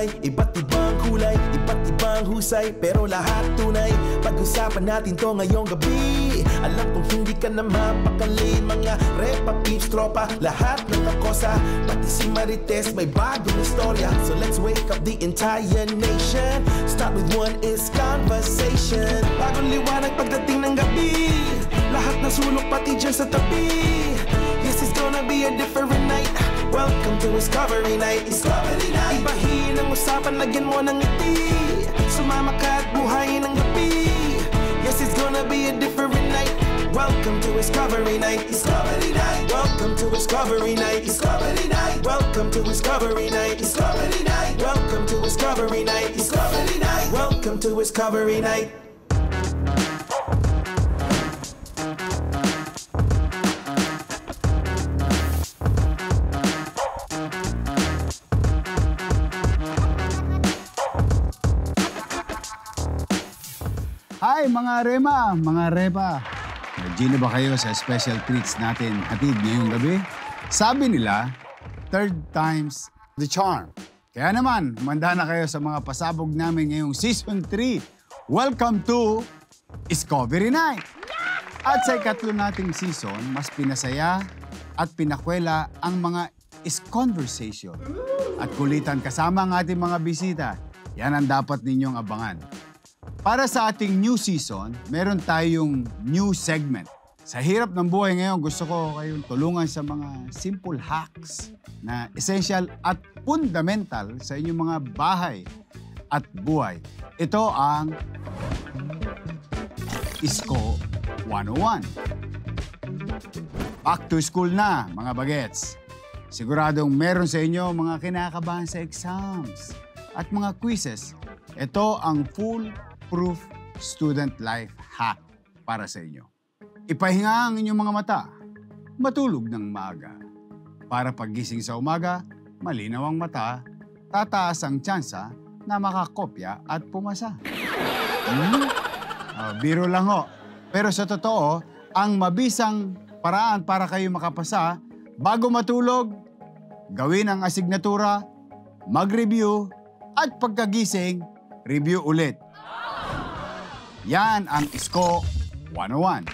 buhay, iba't ibang kulay, iba't ibang husay, pero lahat tunay. Pag-usapan natin to ngayong gabi. Alam kong hindi ka na mapakali. Mga repa, peeps, tropa, lahat ng nakosa. Pati si Marites may bagong istorya. So let's wake up the entire nation. Start with one is conversation. Bagong liwanag pagdating ng gabi. Lahat ng sulok pati dyan sa tabi. Yes, it's gonna be a different night. Welcome to Discovery Night. Discovery Night. Ibahin ang usapan, lagyan mo ng ngiti. Sumama ka at buhayin ang gabi. Yes, it's gonna be a different night. Welcome to Discovery Night. Discovery Night. Welcome to Discovery Night. Discovery Night. Welcome to Discovery Night. Discovery Night. Welcome to Discovery Night. Discovery Night. Welcome to Discovery Night. Hi mga Rema, mga Repa. Ready na ba kayo sa special treats natin hatid ngayong gabi? Sabi nila, third time's the charm. Kaya naman, manda na kayo sa mga pasabog namin ngayong Season 3. Welcome to Discovery Night! At sa ikatlo nating season, mas pinasaya at pinakwela ang mga is-conversation. At kulitan kasama ang ating mga bisita. Yan ang dapat ninyong abangan. Para sa ating new season, meron tayong new segment. Sa hirap ng buhay ngayon, gusto ko kayong tulungan sa mga simple hacks na essential at fundamental sa inyong mga bahay at buhay. Ito ang Isko 101. Back to school na, mga bagets. Siguradong meron sa inyo mga kinakabahan sa exams at mga quizzes. Ito ang foolproof student life hack para sa inyo. Ipahinga ang inyong mga mata, matulog ng maaga. Para paggising sa umaga, malinaw ang mata, tataas ang tsansa na makakopya at pumasa. Biro lang ho. Pero sa totoo, ang mabisang paraan para kayo makapasa, bago matulog, gawin ang asignatura, mag-review, at pagkagising, review ulit. Yan ang Isko 101.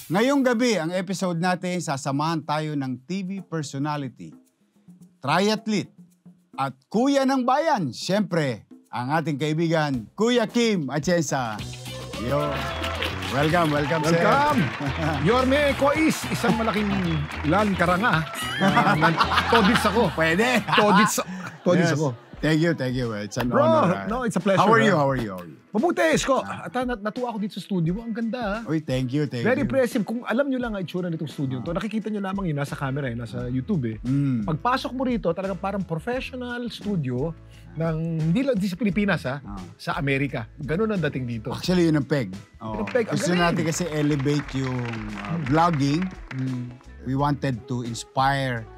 Ngayong gabi, ang episode natin, sasamahan tayo ng TV personality, triathlete, at kuya ng bayan. Siyempre, ang ating kaibigan, Kuya Kim Atienza. Yo. Welcome, welcome, sir. Welcome! Yorme Kois, isang malaking ilan karanga. Todits ako. Pwede. Todits Yes. ako. Thank you, thank you. It's an Bro, honor. no, it's a pleasure. How are you? ha? How are you? How are you? Mabuti, Isko. At natuwa ako dito sa studio mo. Ang ganda, ha? Uy, thank you, thank Very you. impressive. Kung alam nyo lang ang itsura nitong studio to, nakikita nyo lamang yun, nasa camera, nasa YouTube, eh. Pagpasok mo rito, talagang parang professional studio ng, hindi sa Pilipinas, ha? Sa Amerika. Ganun ang dating dito. Actually, yun ang peg. Yun ang peg. Ang Gusto galing. natin kasi elevate yung vlogging. We wanted to inspire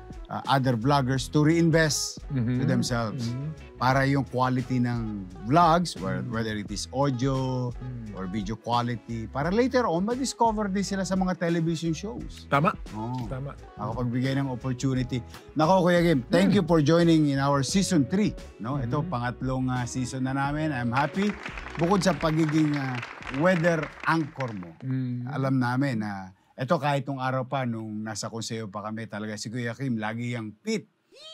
other vloggers to reinvest to themselves. Para yung quality ng vlogs, whether it is audio or video quality, para later on, ma-discover din sila sa mga television shows. Tama. Oh. Tama. Makapagbigay ng opportunity. Nako, Kuya Kim, thank you for joining in our Season 3. No? Ito, pangatlong season na namin. I'm happy. Bukod sa pagiging weather anchor mo, alam namin na ito kahit nung araw pa, nung nasa konseyo pa kami, talaga si Kuya Kim, lagi yung fit.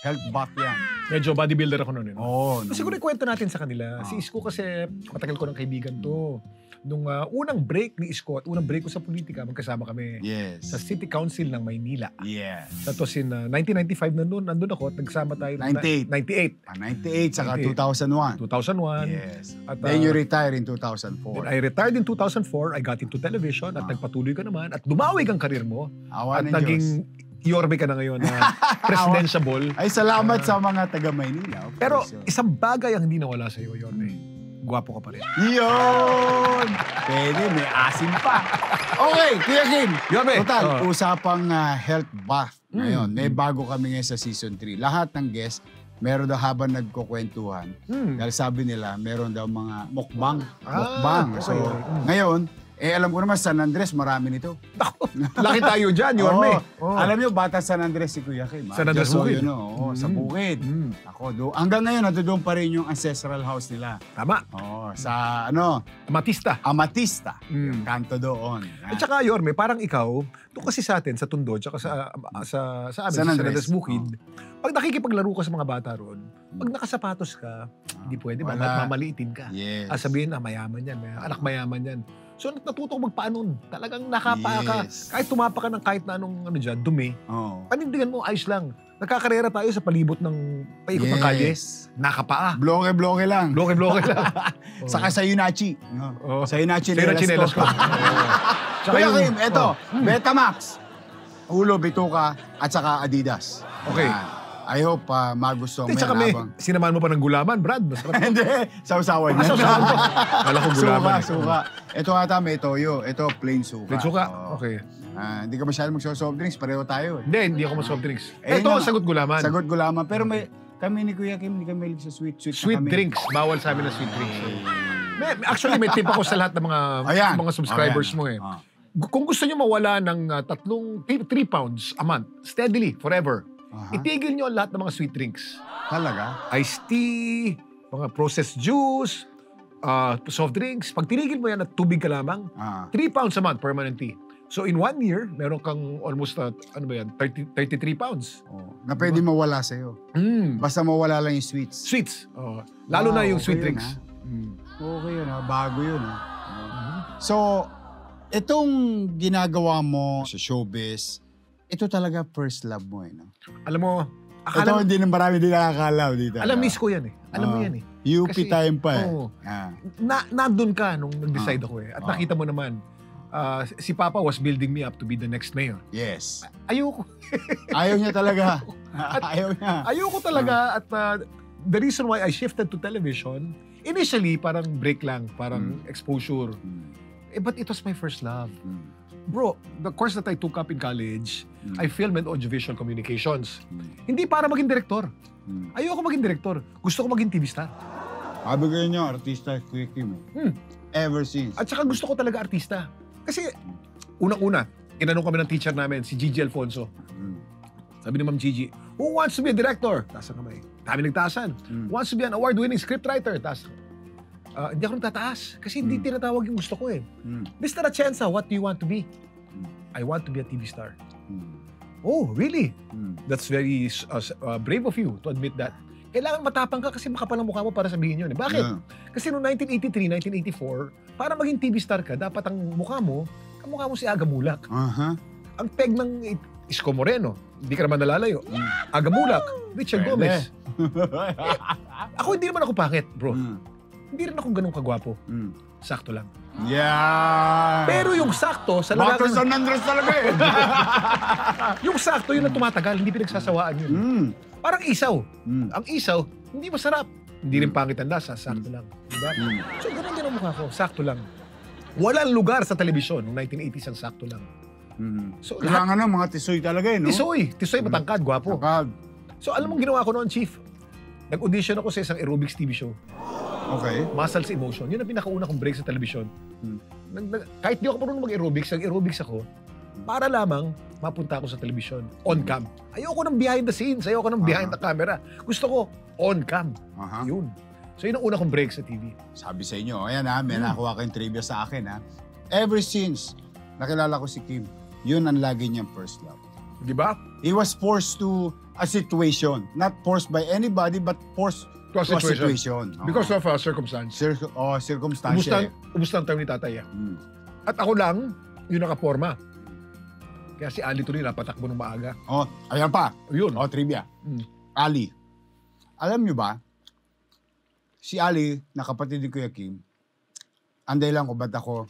Health buff yan. Medyo bodybuilder ako noon. Oo. So, siguro ikwento natin sa kanila. Si Isko kasi, matagal ko ng kaibigan to. Nung unang break ni Isko at unang break ko sa politika, magkasama kami Yes. sa City Council ng Maynila. Yes. That was in 1995 nandun ako at nagsama tayo. 98. 98 saka 2001. 2001. Yes. At, Then you retire in 2004. Then I retired in 2004. I got into television at nagpatuloy ka naman at dumawig ang karir mo. Awa At ng naging Yorme ka na ngayon na presidentiable. Ay, salamat sa mga taga-Maynila. of Pero course. isang bagay ang hindi nawala sa iyo, Yorme. Gwapo ka pa rin. Yun! Pwede, may asim pa. Okay, Kuya Kim. Yorme. Total, usapang health buff ngayon. May bago kami ngayon sa Season 3. Lahat ng guests, meron daw habang nagkukwentuhan. Dahil sabi nila, meron daw mga mukbang. So, okay. ngayon, alam ko naman, San Andres, marami nito. Laki tayo dyan, Yorme. Alam niyo, bata San Andres si Kuya Kim. San Andres Bukid. Sa Bukid. Ako, hanggang ngayon, doon pa rin yung ancestral house nila. Tama. Sa Amatista. Yung kanto doon. At saka, Yorme, parang ikaw, doon kasi sa atin, sa Tondo, tsaka sa amin, sa San Andres Bukid, pag nakikipaglaro ka sa mga bata roon, pag nakasapatos ka, hindi pwede, mamaliitin ka. Yes. Sabihin na, mayaman yan, anak mayaman yan. So, natuto ko magpaanon. Talagang nakapa ka. Kahit tumapa ka ng kahit na anong dumi, panindigan mo, ayos lang. Nagkakarera tayo sa palibot ng paikot ng kalye. Nakapaa. Bloke-bloke lang. Bloke-bloke lang. Saka sa Yunachi. Sa Yunachi chinelas ko. Kaya Kim, eto, Betamax, Ulo, Bituka, at saka Adidas. Okay. I hope magustuhan mo yan habang... Sinamahan mo pa ng gulaman, Brad. Hindi, sausawan niya. Sausawan mo. Kala ko gulaman. Suka. Ito ata may toyo. Ito plain suka. Plain suka? Okay. Hindi ka masyadong magso-soft drinks. Pareho tayo. Hindi ako mag-soft drinks. Ito, sagot gulaman. Sagot gulaman. Pero kami ni Kuya Kim, hindi kami mahilig sa sweet. Sweet drinks. Bawal sa amin na sweet drinks. Actually, may tip ako sa lahat ng mga subscribers mo eh. Kung gusto nyo mawala ng 3 pounds a month, steadily, forever, itigil nyo ang lahat ng mga sweet drinks. Talaga? Iced tea, mga processed juice, soft drinks. Pag tinigil mo yan at tubig ka lamang, 3 pounds a month permanently. So in 1 year, meron kang almost, 33 pounds. Na pwede mawala sa'yo. Basta mawala lang yung sweets. Sweets. Lalo na yung sweet drinks. Okay yun, bago yun. So, itong ginagawa mo sa showbiz, ito talaga first love mo no? Alam mo, ito hindi na marami din nakakalaw dito. Miss ko yan Alam mo yan UP time pa nandun ka nung nag-decide ako At nakita mo naman, si Papa was building me up to be the next mayor. Yes. Ayoko. Ayaw niya talaga. Ayoko talaga at the reason why I shifted to television, initially parang break lang, parang exposure. But it was my first love. Bro, the course that I took up in college, I film and audiovisual communications. Hindi para maging direktor. Ayoko maging direktor. Gusto ko maging TV star. Sabi ko niyo, artista, Kuya Kim. Ever since. At saka gusto ko talaga artista. Kasi, unang-una, inanong kami ng teacher namin, si Gigi Alfonso. Sabi ni Ma'am Gigi, who wants to be a director? Taas ang kamay. Kami nagtaasan. Wants to be an award-winning scriptwriter? Taas. Hindi ako nagtataas kasi hindi tinatawag yung gusto ko Mr. Atienza, what do you want to be? I want to be a TV star. Oh, really? That's very brave of you to admit that. Kailangan matapang ka kasi makapal ang mukha mo para sabihin yun. Bakit? Kasi noong 1983, 1984, para maging TV star ka, dapat ang mukha mo si Aga Mulak. Ang peg ng Isko Moreno, hindi ka naman nalalayo. Aga Mulak, Richard Gomez. Ako hindi naman ako pangit, bro. Hindi rin ako ganun kagwapo. Sakto lang. Yeah! Pero yung sakto, sa lalaki... Bato San Andres talaga Yung sakto, yun ang tumatagal. Hindi pinagsasawaan yun. Parang isaw. Ang isaw, hindi masarap. Hindi rin pangit ang lasa, sakto lang. Diba? So, ganun din ang mukha ko. Sakto lang. Walang lugar sa telebisyon noong 1980s ang sakto lang. So, kailangan ng mga tisoy talaga no? Tisoy matangkad, gwapo. So, alam mong ginawa ko noon, Chief? Nag-audition ako sa isang aerobics TV show. Okay. Muscles in Motion. Yun ang pinakauna kong break sa television. Kahit di ako marunong mag-aerobics, nag-aerobics ako para lamang mapunta ako sa television. On cam. Ayoko ng behind the scenes. Ayoko ng behind the camera. Gusto ko on cam. Yun. So yun ang una kong break sa TV. Sabi sa inyo, ayan may nakuha kayong trivia sa akin Ever since nakilala ko si Kim, yun ang lagi niyang first love. Di ba? He was forced to a situation. Not forced by anybody, but forced to a situation. Because of circumstance. Circumstance. Ubus na ang time ni tatay. At ako lang, yung nakaporma. Kaya si Ali tuloy napatakbo ng maaga. Ayan pa. Yun. Trivia. Ali. Alam nyo ba, si Ali, na kapatid ni Kuya Kim, anday lang kung ba't ako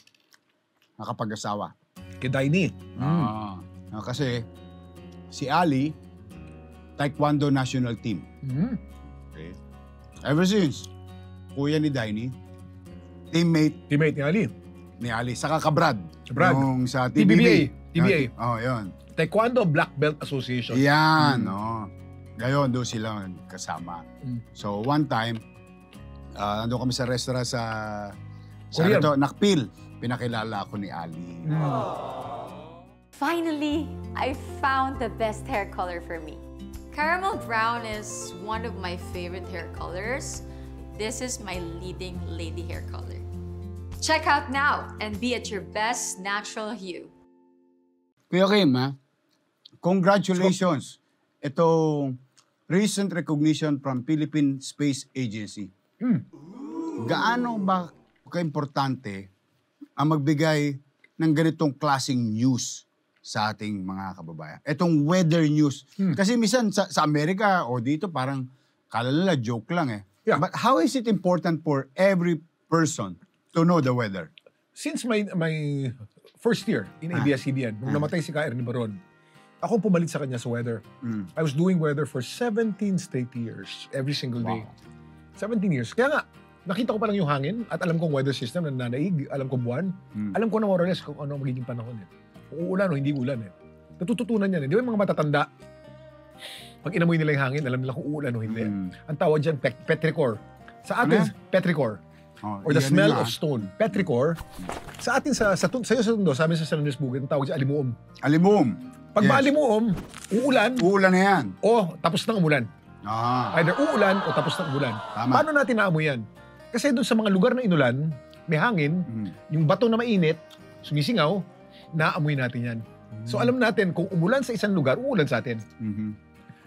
nakapag-asawa. Kay Daini. Kasi si Ali, Taekwondo National Team. Okay. Ever since, kuya ni Daini, teammate ni Ali. Saka kabrad. Yung sa TBBA. Yun. Taekwondo Black Belt Association. Yan, Gayon, doon sila kasama. So, one time, nandun kami sa restaurant sa Nakpil. pinakilala ako ni Ali. Finally, I found the best hair color for me. Caramel brown is one of my favorite hair colors. This is my leading lady hair color. Check out now and be at your best natural hue. Kuya Kim, congratulations. Ito, recent recognition from Philippine Space Agency. Gaano ba kaimportante ang magbigay ng ganitong klaseng news sa ating mga kababayan? Itong weather news. Kasi minsan sa Amerika o dito parang kalala joke lang eh. Yeah. But how is it important for every person to know the weather? Since my first year in ABS-CBN, nung namatay si Ka Ernie Baron, ako pumalit sa kanya sa weather. I was doing weather for 17 straight years, every single day. 17 years. Kaya nga, nakita ko pa lang yung hangin at alam kong weather system na nanaig, alam kong buwan. Alam ko na more or less kung ano magiging panahon eh. Kung uulan o hindi ulan eh. Natututunan yan eh. Di ba yung mga matatanda, pag inamoy nila yung hangin, alam nila kung uulan o hindi. Ang tawag dyan, petrichor. Sa atin, petrichor. Or the smell of stone. Petrichor. Sa atin, sa'yo sa Tondo, sa amin sa San Luis Bukid, ang tawag dyan, alimuom. Alimuom. Pag maalimuom, uulan. Uulan na yan. O tapos ng umulan. Either uulan o tapos ng umulan. Tama. Paano natin naamoy yan? Kasi doon sa mga lugar na inulan, may hangin, yung bato na mainit, sumisingaw, naamoy natin yan. So alam natin, kung umulan sa isang lugar, uulan sa atin.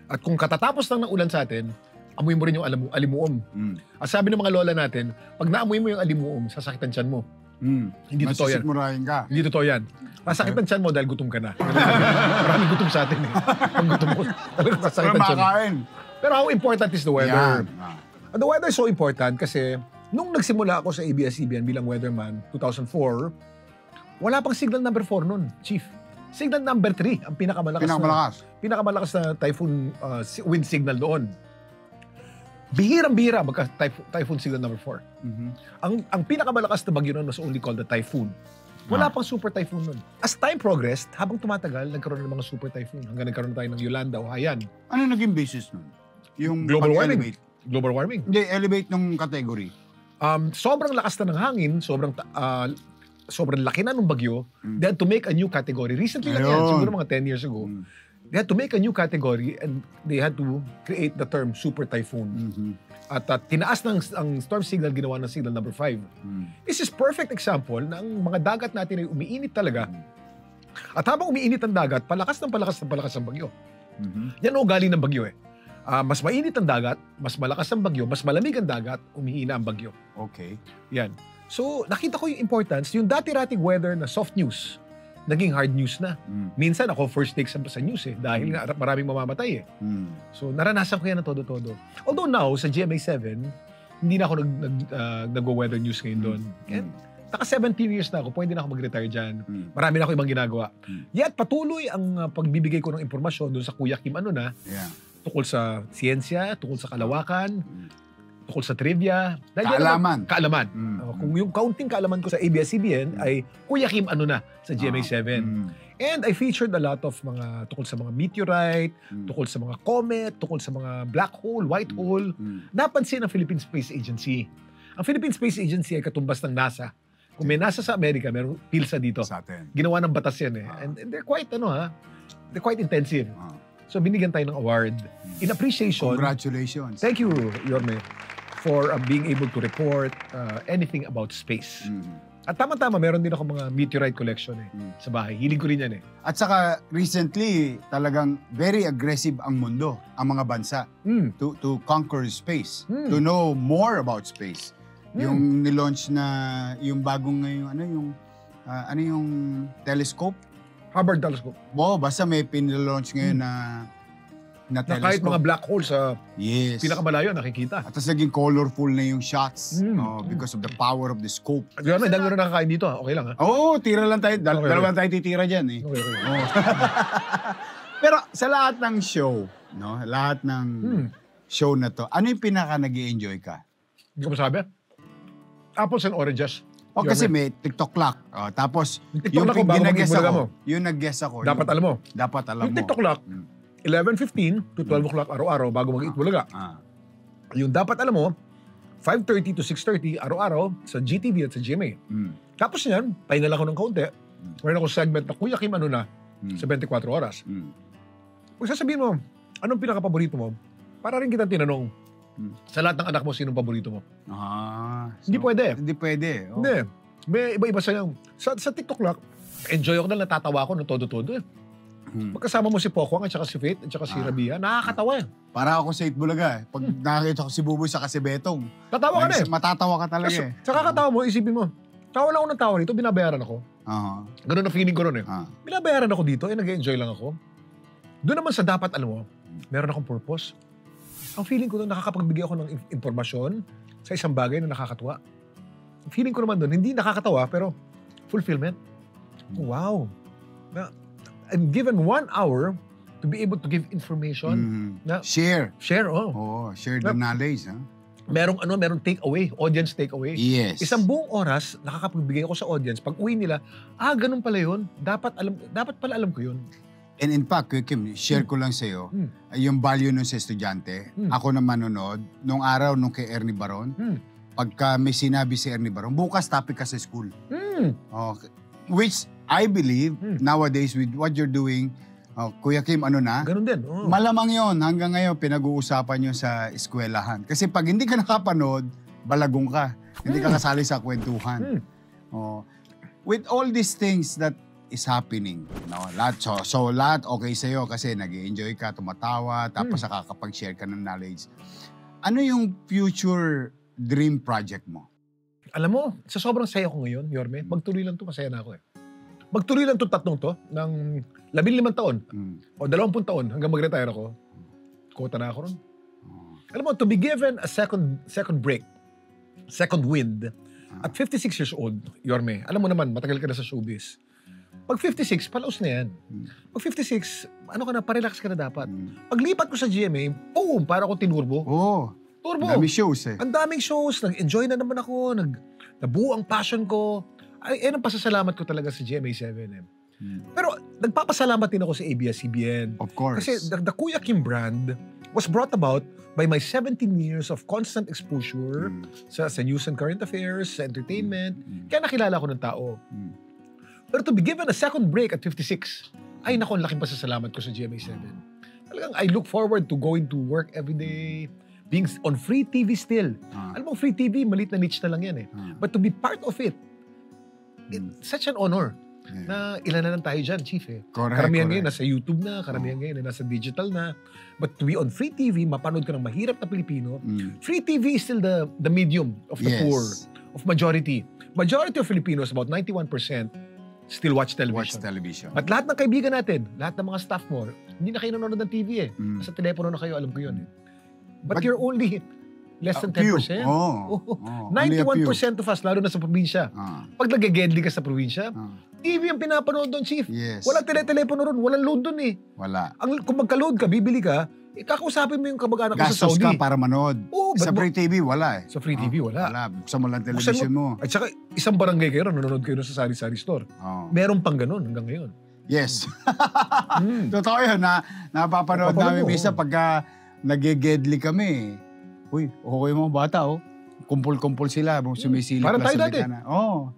At kung katatapos lang ng ulan sa atin, amoy mo rin yung alimuom. At sabi ng mga lola natin, pag naamoy mo yung alimuom, sasakitan tiyan mo. Hindi totoo yan. Masisikmurahin ka. Hindi totoo yan. Sasakitan tiyan mo dahil gutom ka na. Maraming gutom sa atin eh. Pag gutom mo, talagang sasakitan tiyan mo. Pero how important is the weather? And the weather is so important kasi nung nagsimula ako sa ABS-CBN bilang weatherman, 2004, wala pang signal number 4 nun, Chief. Signal number 3, ang pinakamalakas na typhoon wind signal doon. Bihirang-bihira magka-typhoon signal number 4. Ang pinakamalakas na bagyo nun was only called the typhoon. Wala pang super typhoon nun. As time progressed, habang tumatagal, nagkaroon ng mga super typhoon. Hanggang nagkaroon tayo ng Yolanda o Haiyan. Ano naging basis nun? Yung global warming. elevate. Global warming. Hindi, elevate nung category. Sobrang lakas na ng hangin, sobrang laki na ng bagyo, they had to make a new category. Recently lang yan, siguro mga 10 years ago. They had to make a new category and they had to create the term super typhoon. At tinaas ang storm signal, ginawa ng signal number 5. This is perfect example na ang mga dagat natin ay umiinit talaga. At habang umiinit ang dagat, palakas ang bagyo. Yan o galing ng bagyo eh. Mas mainit ang dagat, mas malakas ang bagyo, mas malamig ang dagat, umihina ang bagyo. Okay. Yan. So, nakita ko yung importance, yung dati-rating weather na soft news, naging hard news na. Minsan ako first take sa news eh, dahil nga maraming mamamatay eh. So, naranasan ko yan ng todo-todo. Although now, sa GMA7, hindi na ako nag-weather news ngayon doon. And naka 17 years na ako, pwede na ako mag-retire dyan. Marami na ako ibang ginagawa. Yet, patuloy ang pagbibigay ko ng impormasyon doon sa Kuya Kim tungkol sa siyensya, tungkol sa kalawakan, tungkol sa trivia. Kaalaman. Kung yung kaunting kaalaman ko sa ABS-CBN ay Kuya Kim sa GMA7. And I featured a lot of mga tungkol sa mga meteorite, tungkol sa mga comet, tungkol sa mga black hole, white hole. Napansin ng Philippine Space Agency. Ang Philippine Space Agency ay katumbas ng NASA. Kung may NASA sa Amerika, meron PILSA dito. Sa atin. Ginawa ng batas yan eh. And they're quite, they're quite intensive. So binigyan tayo ng award. In appreciation. Congratulations. Thank you, Yorme, for being able to report anything about space. At tama-tama, meron din ako mga meteorite collection sa bahay. Hilig ko rin yan eh. At saka recently, talagang very aggressive ang mundo, ang mga bansa to conquer space, to know more about space. Yung nilaunch na yung bagong ngayon, yung telescope? Hubbard telescope. Basta may pinilaunch ngayon na telescope. Kahit mga black holes sa pinakamalayo, nakikita. At tas naging colorful na yung shots because of the power of the scope. Yan, may dami rin nakakain dito. Okay lang ha? Oo, tira lang tayo. Dalawa tayo titira dyan eh. Okay. Pero sa lahat ng show, lahat ng show na to, ano yung pinaka nag-i-enjoy ka? Hindi ko masabi. Apples and oranges. Kasi may TikTok clock. Tapos, yung ginag-guess ako. Yung nag-guess ako. Dapat alam mo. Yung TikTok clock, 11:15 to 12 o'clock araw-araw bago mag-eat bulaga. Yung dapat alam mo, 5:30 to 6:30, araw-araw, sa GTV at sa GMA. Tapos yan, pahinga lang ako ng kaunti. Mayroon ako segment na Kuya Kim ano na, sa 24 oras. Kung sasabihin mo, anong pinaka-paborito mo? Para rin kita tinanong, sa lahat ng anak mo, sinong paborito mo? Hindi pwede. Hindi pwede. Oh. Hindi. May iba-iba sa'yo. Sa TikTok lang, enjoy ako na, natatawa ako ng todo-todo eh. Magkasama mo si Pokwang at saka si Faith at saka si Rabia, nakakatawa eh. Para ako sa Itbulaga eh. Pag nakakita ko si Buboy sa si Betong, Tatawa ka na eh. matatawa ka talaga eh. Sa kakatawa mo, isipin mo, tawa lang ako ng tawa rito, binabayaran ako. Ganun na feeling ko ron eh. Binabayaran ako dito, nag-enjoy lang ako. Doon naman sa dapat, alam mo, meron akong purpose. Ang feeling ko doon, nakakapagbigay ako ng informasyon sa isang bagay na nakakatuwa. Ang feeling ko naman doon, hindi nakakatawa, pero fulfillment. Wow. I'm given 1 hour to be able to give information. Na, share, oh. Share the knowledge. Merong take away, audience take away. Yes. Isang buong oras, nakakapagbigay ako sa audience. Pag uwi nila, ganun pala yun. Dapat pala alam ko yun. And in fact, Kim, share ko lang sa'yo, yung value nun sa estudyante. Ako na manonood, nung araw, nung kay Ernie Baron, pagka may sinabi si Ernie Baron, bukas topic ka sa school. Okay. Which I believe, nowadays, with what you're doing, Kuya Kim, ano na? Ganun din. Malamang yon hanggang ngayon, pinag-uusapan nyo sa eskwelahan. Kasi pag hindi ka nakapanood, balagong ka. Hindi ka kasali sa kwentuhan. With all these things that is happening, lahat, so lahat okay sa'yo kasi nag-i-enjoy ka, tumatawa, tapos nakakapag-share ka ng knowledge. Ano yung future dream project mo? Alam mo, sa sobrang saya ko ngayon, Yorme, magtuloy lang to, masaya na ako eh. Magtuloy lang to tatlong to, ng 15 taon, o 20 taon, hanggang mag-retire ako, kota na ako ron. Alam mo, to be given a second break, second wind, at 56 years old, Yorme, alam mo naman, matagal ka na sa showbiz. Pag 56, palaos na yan. Pag 56, ano ka na, parelax ka na dapat. Paglipat ko sa GMA, boom, para ako tinurbo. Turbo. Ang daming shows eh. Ang daming shows, nag-enjoy na naman ako, nabuo ang passion ko. Ang pasasalamat ko talaga sa GMA7. Pero nagpapasalamat din ako sa ABS-CBN. Of course. Kasi the Kuya Kim brand was brought about by my 17 years of constant exposure sa news and current affairs, sa entertainment. Kaya nakilala ko ng tao. Pero to be given a second break at 56, ay naku, ang laking pasasalamat ko sa GMA7. Talagang I look forward to going to work every day, being on free TV still. Alam mo, free TV, maliit na niche na lang yan eh. But to be part of it, it's such an honor. Na ilan na lang tayo dyan, Chief eh. Karamihan ngayon nasa YouTube na, karamihan ngayon nasa digital na. But to be on free TV, mapanood ka ng mahirap na Pilipino, free TV is still the medium of the poor, of majority. Majority of Filipinos, about 91%, still watch television. But lahat ng kaibigan natin, lahat ng mga staff mo, hindi na kayo nanonood ng TV eh. Nasa telepono na kayo, alam ko yun eh. But you're only less than 10%. 91% of us, lalo na sa probinsya. Pag nag-gedli ka sa probinsya, TV ang pinapanood doon, Chief. Walang telepono ron, walang load doon eh. Wala. Kung magka-load ka, bibili ka, kakausapin mo yung kamag-anak ko sa Saudi. Gastos ka para manood. Sa free TV, wala eh. Sa free TV, wala. Buksan mo lang television mo. At saka, isang barangay kayo, nanonood kayo sa sari-sari store. Meron pang ganun hanggang ngayon. Yes. Totoo yun, napapanood namin misa pagka nag-gedli kami. Uy, okay mga bata, oh. Kumpul-kumpul sila, sumisilip parang lang tayo sa dati. bigana. Oh.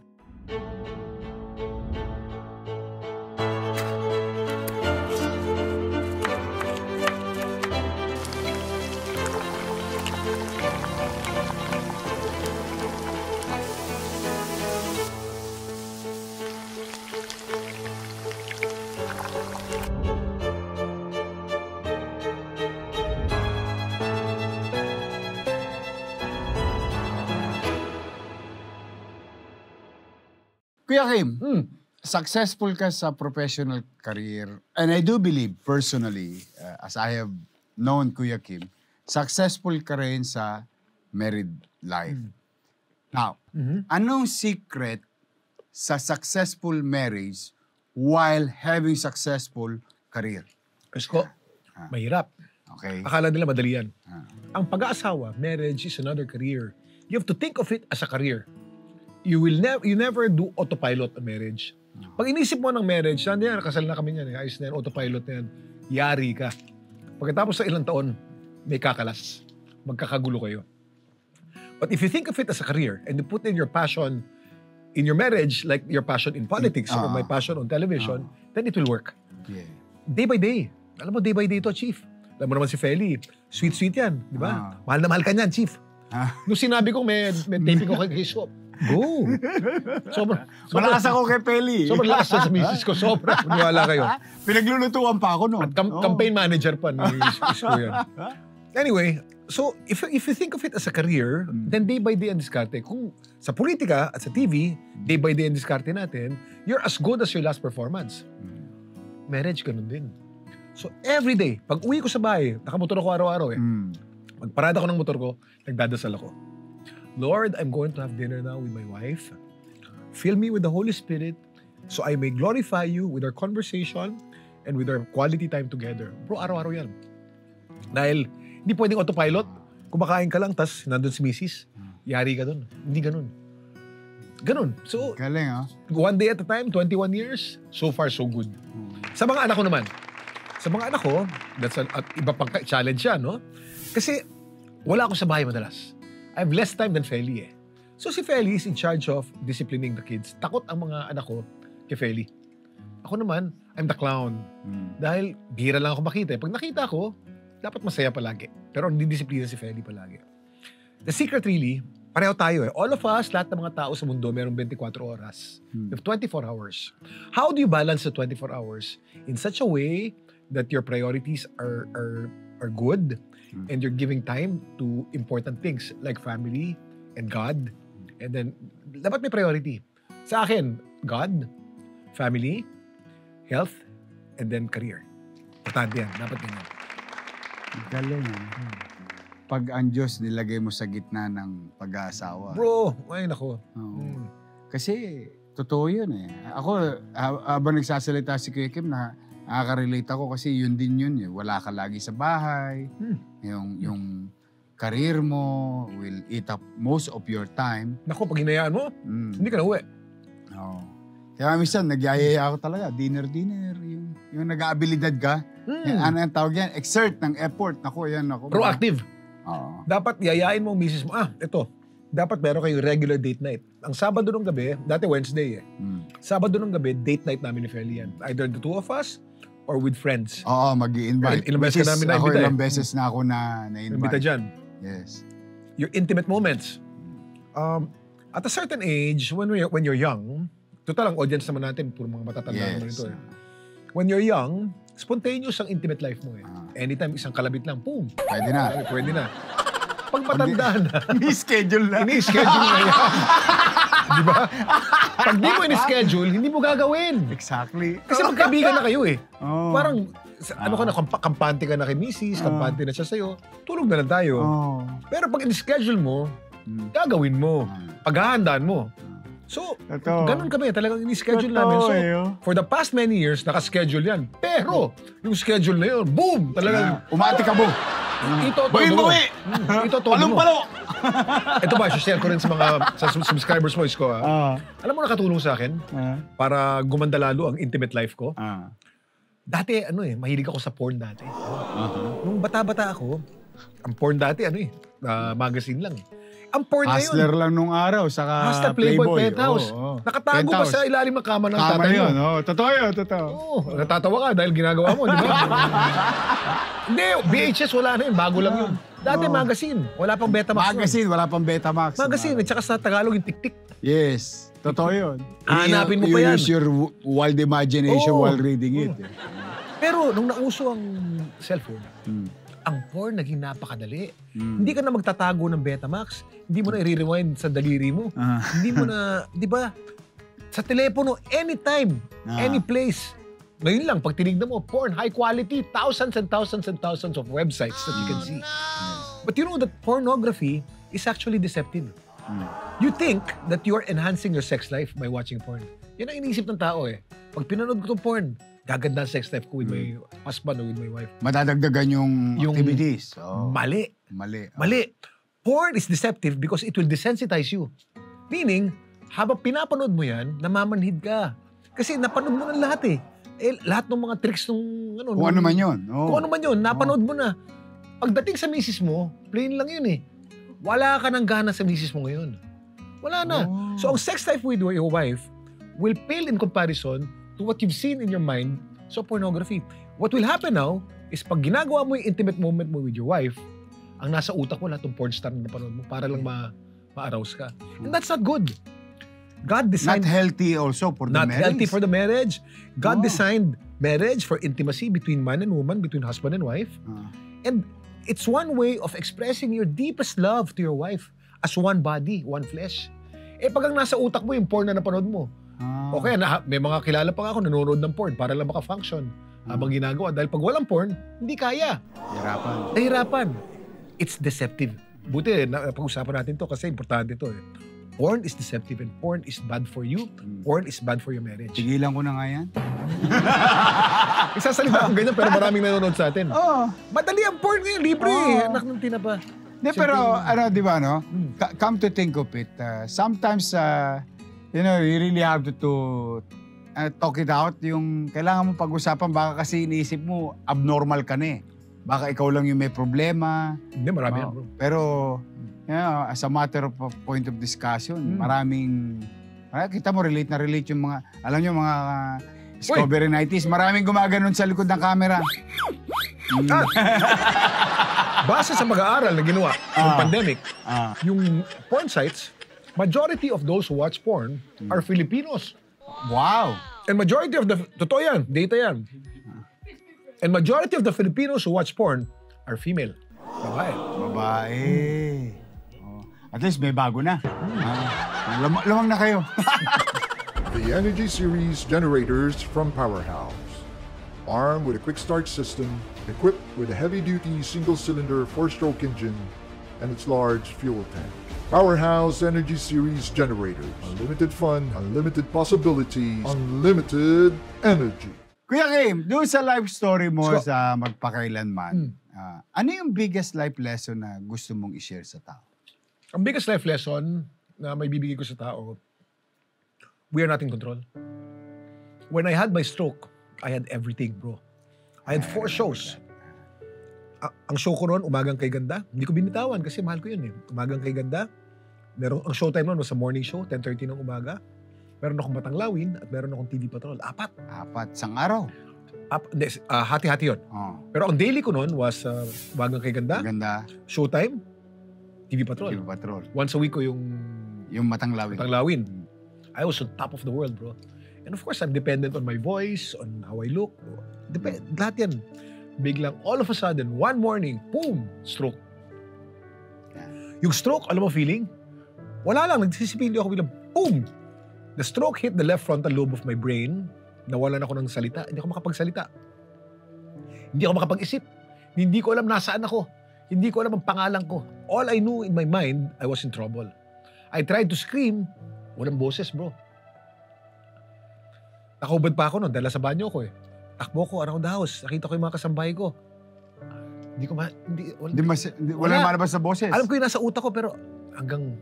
Kuya Kim, successful ka sa professional career, and I do believe personally, as I have known Kuya Kim, successful ka rin sa married life. Now, anong secret sa successful marriage while having successful career? Esko, mahirap. Okay. Akala nila madali yan. Ang pag-aasawa, marriage is another career. You have to think of it as a career. You never do autopilot a marriage. Pag inisip mo ng marriage, yan, kasal na kami yan, ayos na yan, autopilot na yan, yari ka. Pagkatapos sa ilang taon, may kakalas. Magkakagulo kayo. But if you think of it as a career and you put in your passion in your marriage, like your passion in politics or my passion on television, then it will work. Yeah. Day by day. Alam mo, day by day to, Chief. Alam mo naman si Feli, sweet yan, di ba? Mahal na mahal ka niyan, Chief. Nung sinabi ko may taping ko kay Swap, go. Malakas ako kay Peli. Sobrang lakas sa misis ko, sobra. Maniwala kayo. Pinaglulutuan pa ako noon. At campaign manager pa ni misis ko yan. Anyway, so if you think of it as a career, then day by day ang diskarte. Kung sa politika at sa TV, day by day ang diskarte natin, you're as good as your last performance. Marriage, ganun din. So every day, pag uwi ko sa bahay, nakamotor ako araw-araw eh. Magparada ko ng motor ko, nagdadasal ako. Lord, I'm going to have dinner now with my wife. Fill me with the Holy Spirit so I may glorify you with our conversation and with our quality time together. Bro, araw-araw yan. Dahil hindi pwedeng autopilot. Kumakain ka lang, tas nandun si misis. Yari ka dun. Hindi ganun. Ganun. So, galing, one day at a time, 21 years, so far so good. Sa mga anak ko naman, that's iba pang challenge yan, no? Kasi wala ako sa bahay madalas. I have less time than Feli eh. So si Feli is in charge of disciplining the kids. Takot ang mga anak ko kay Feli. Ako naman, I'm the clown. Dahil bihira lang ako makita eh. Pag nakita ko, dapat masaya palagi. Pero hindi disiplina si Feli palagi. The secret really, pareho tayo eh. All of us, lahat ng mga tao sa mundo, mayroong 24 oras. We have 24 hours. How do you balance the 24 hours in such a way that your priorities are good and you're giving time to important things like family and God? And then, dapat may priority. Sa akin, God, family, health, and then career. Importante yan. Dapat ganyan. Galing, Pag ang Diyos nilagay mo sa gitna ng pag-aasawa. Bro, ay nako. Kasi, totoo yun eh. Ako, habang nagsasalita si Kuya Kim, nakaka-relate ako kasi yun din yun eh. Wala ka lagi sa bahay. Yung career mo will eat up most of your time. Nako, pag hinayaan mo, hindi ka na uwi. Oo. Kaya minsan, nagyayaya ako talaga. Dinner. Yung nag-aabilidad ka. Ano ang tawag yan? Exert ng effort. Nako, yan ako. Proactive. Oo. Dapat yayain mo ang misis mo. Ito. Dapat meron kayong regular date night. Ang Sabado ng gabi, dati Wednesday eh. Sabado ng gabi, date night namin ni Feli yan. Either the two of us or with friends. Oo, mag-i-invite. Ilang beses ka namin na-invita Ako ilang beses na ako na-invite. Invita dyan. Yes. Your intimate moments. At a certain age, when you're young, total ang audience naman natin, puro mga matatanda naman ito eh. When you're young, spontaneous ang intimate life mo eh. Anytime isang kalabit lang, boom. Pwede na. Pwede na. Pag matanda na, Ini-schedule na. ini-schedule na yan. Di ba? Pag di mo ini-schedule, hindi mo gagawin. Exactly. Kasi magkaibigan na kayo eh. Oh. Parang, ano ka na, kampante ka na kay misis, kampante na siya sa'yo, tulog na lang tayo. Oh. Pero pag in-schedule mo, gagawin mo. Paghahandaan mo. So, ganun kami. Talagang ini-schedule namin. So, for the past many years, naka-schedule yan. Pero, yung schedule na yun, boom! Talagang, umati ka mo. Ito, todo mo. Ito, todo mo. Ito ba, share ko rin sa mga subscribers mo, Isko. Alam mo, nakatulong sa akin para gumanda lalo ang intimate life ko. Dati, mahilig ako sa porn dati. Nung bata-bata ako, ang porn dati, magazine lang. Ang porn ngayon. Hustler lang nung araw, saka Hustler, Playboy, Penthouse. Nakatago pa sa ilalim ng kama ng tatay mo. Yun, totoo yun, totoo. Oo, natatawa ka dahil ginagawa mo, di ba? Hindi, VHS wala na yun, bago lang yun. Dati magazine, wala pang Betamax. Wala pang Betamax. Magazine, at saka sa Tagalog yung tik-tik. Yes, totoo yun. Hanapin mo pa yan. You use your wild imagination while reading it. Pero nung nauso ang cellphone, ang porn naging napakadali. Hindi ka na magtatago ng Betamax. Hindi mo na i-rewind sa daliri mo. Hindi mo na, di ba? Sa telepono, anytime, any place. Ngayon lang, pag tinignan mo, porn, high quality, thousands and thousands and thousands of websites that you can see. But you know that pornography is actually deceptive. You think that you're enhancing your sex life by watching porn. Yan ang iniisip ng tao eh. Pag pinanood ko itong porn, gaganda ang sex life ko with my husband or with my wife. Madadagdagan yung activities. Mali. Porn is deceptive because it will desensitize you. Meaning, habang pinapanood mo yan, namamanhid ka. Kasi napanood mo ng lahat eh. Lahat ng mga tricks nung Kung ano man yun. Kung ano man yun, napanood mo na. Pagdating sa misis mo, plain lang yun eh. wala ka ng gana sa misis mo ngayon. Wala na. So, ang sex life with your wife will pale in comparison to what you've seen in your mind sa pornography. What will happen now is pag ginagawa mo yung intimate moment mo with your wife, ang nasa utak mo lahat ng porn star na napanood mo para lang ma-arouse ka. And that's not good. God designed... Not healthy also for the marriage. Not healthy for the marriage. God designed marriage for intimacy between man and woman, between husband and wife. And it's one way of expressing your deepest love to your wife as one body, one flesh. Pag ang nasa utak mo yung porn na napanood mo, okay, may mga kilala pa ako nanonood ng porn para lang maka-function habang ginagawa. Dahil pag walang porn, hindi kaya. Nahirapan. It's deceptive. Buti, pag-usapan natin to kasi importante to. Porn is deceptive and porn is bad for you. Porn is bad for your marriage. Tigilan ko na nga yan. Isasalita akong ganyan pero maraming nanonood sa atin. Madali ang porn ngayon, libre. Anak ng tinapa. Pero di ba, no? Come to think of it, sometimes, you really have to talk it out. Yung kailangan mo pag-usapan, baka kasi iniisip mo, abnormal ka na eh. Baka ikaw lang yung may problema. Hindi, marami yan, bro. Pero, as a matter of point of discussion, maraming, kita mo, relate yung mga, alam nyo, mga Discovery 90s, maraming gumaganon sa likod ng camera. Base sa mag-aaral na ginawa ng pandemic, yung porn sites, majority of those who watch porn are Filipinos. Wow! And majority of the, totoo yan, data yan. And majority of the Filipinos who watch porn are female. Babae. At least may bago na. Lamang na kayo. The Energy Series generators from Powerhouse. Armed with a quick start system, equipped with a heavy-duty single-cylinder 4-stroke engine and its large fuel tank. Powerhouse Energy Series generators. Unlimited fun, unlimited possibilities, unlimited energy. Kuya Kim, doon sa life story mo sa magpakailanman, ano yung biggest life lesson na gusto mong i-share sa tao? Ang biggest life lesson na may bibigay ko sa tao, we are not in control. When I had my stroke, I had everything, bro. I had 4 shows. Ang show ko noon, Umagang Kay Ganda. Hindi ko binitawan kasi mahal ko yun eh. Umagang Kay Ganda. Ang showtime noon was sa morning show, 10:30 ng umaga. Meron akong Batanglawin at meron akong TV Patrol. 4. Sang araw? Hati-hati yun. Pero ang daily ko noon was Umagang Kay Ganda. Showtime, TV Patrol. Once a week ko yung Batanglawin. I was on top of the world, bro. And of course, I'm dependent on my voice, on how I look. Lahat yan. Biglang, all of a sudden, one morning, boom, stroke. Yung stroke, alam mo feeling? Wala lang, nagsisipili ako biglang, boom! The stroke hit the left frontal lobe of my brain. Nawalan ako ng salita. Hindi ako makapagsalita. Hindi ako makapag-isip. Hindi ko alam nasaan ako. Hindi ko alam ang pangalan ko. All I knew in my mind, I was in trouble. I tried to scream. Walang boses, bro. Nakahubad pa ako noon dahil sa banyo ko eh. Takbo ko around the house. Nakita ko yung mga kasambahay ko. Wala malabas sa boses. Alam ko yung nasa utak ko pero hanggang...